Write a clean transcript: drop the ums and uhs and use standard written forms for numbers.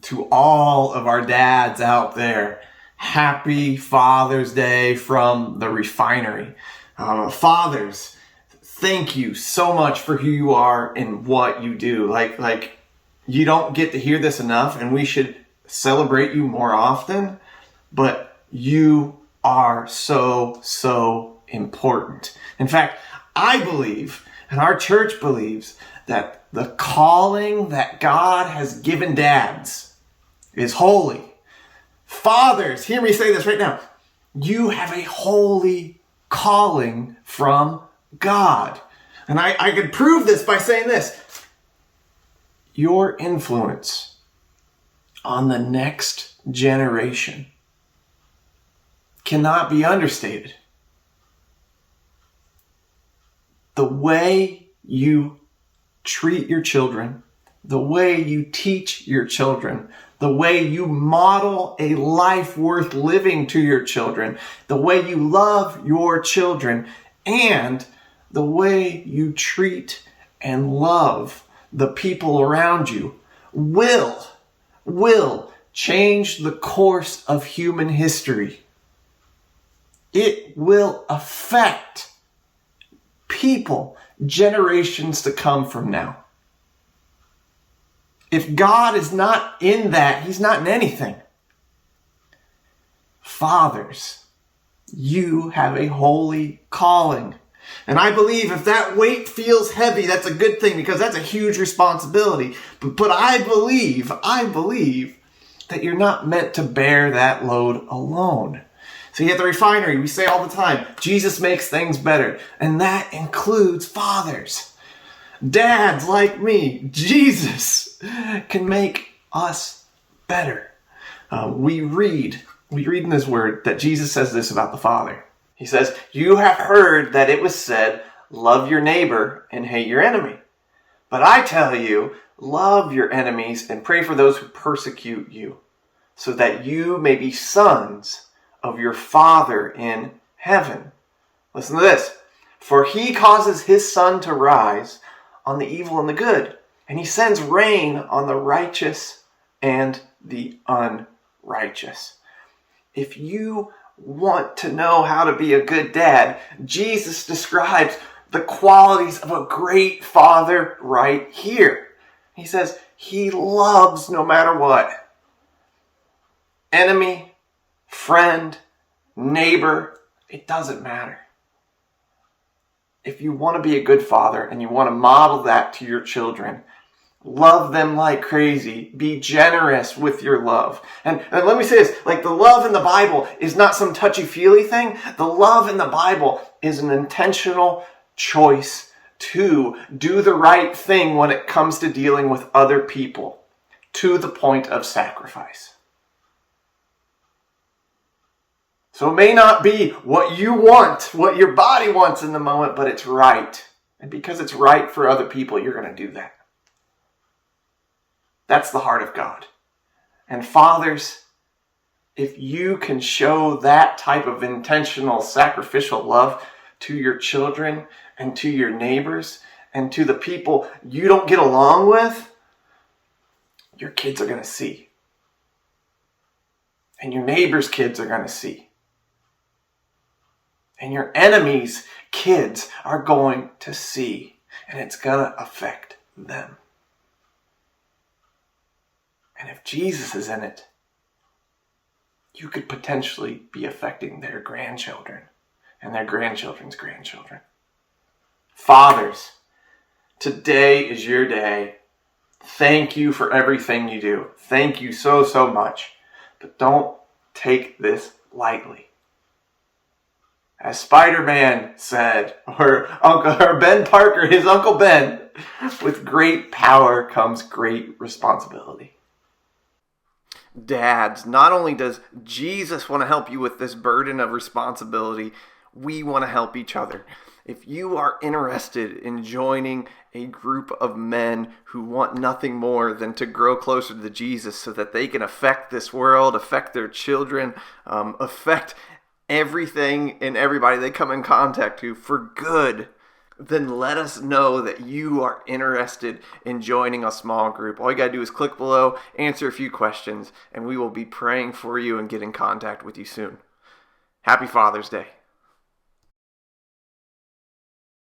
to all of our dads out there, happy Father's Day from the Refinery. Fathers, thank you so much for who you are and what you do. Like you don't get to hear this enough, and we should celebrate you more often, but you are so important. In fact, I believe, and our church believes, that the calling that God has given dads is holy. Fathers, hear me say this right now. You have a holy calling from God. And I could prove this by saying this. Your influence on the next generation cannot be understated. The way you treat your children, the way you teach your children, the way you model a life worth living to your children, the way you love your children, and the way you treat and love the people around you will change the course of human history. It will affect people generations to come from now. If God is not in that, he's not in anything. Fathers, you have a holy calling. And I believe if that weight feels heavy, that's a good thing, because that's a huge responsibility. But I believe that you're not meant to bear that load alone. See, at the Refinery, we say all the time, Jesus makes things better. And that includes fathers. Dads like me, Jesus can make us better. We read in his word that Jesus says this about the Father. He says, you have heard that it was said, love your neighbor and hate your enemy. But I tell you, love your enemies and pray for those who persecute you, so that you may be sons of your Father in heaven. Listen to this. For he causes his sun to rise on the evil and the good, and he sends rain on the righteous and the unrighteous. If you want to know how to be a good dad, Jesus describes the qualities of a great father right here. He says he loves no matter what. Enemy, friend, neighbor, it doesn't matter. If you want to be a good father and you want to model that to your children, love them like crazy. Be generous with your love. And let me say this, like the love in the Bible is not some touchy-feely thing. The love in the Bible is an intentional choice to do the right thing when it comes to dealing with other people, to the point of sacrifice. So it may not be what you want, what your body wants in the moment, but it's right. And because it's right for other people, you're going to do that. That's the heart of God. And fathers, if you can show that type of intentional, sacrificial love to your children and to your neighbors and to the people you don't get along with, your kids are going to see. And your neighbors' kids are going to see. And your enemies' kids are going to see. And it's going to affect them. And if Jesus is in it, you could potentially be affecting their grandchildren and their grandchildren's grandchildren. Fathers, today is your day. Thank you for everything you do. Thank you so much. But don't take this lightly. As Spider-Man said, or Ben Parker, his Uncle Ben, with great power comes great responsibility. Dads, not only does Jesus want to help you with this burden of responsibility, we want to help each other. If you are interested in joining a group of men who want nothing more than to grow closer to Jesus so that they can affect this world, affect their children, affect everything and everybody they come in contact to for good, then let us know that you are interested in joining a small group. All you got to do is click below, answer a few questions, and we will be praying for you and get in contact with you soon. Happy Father's Day.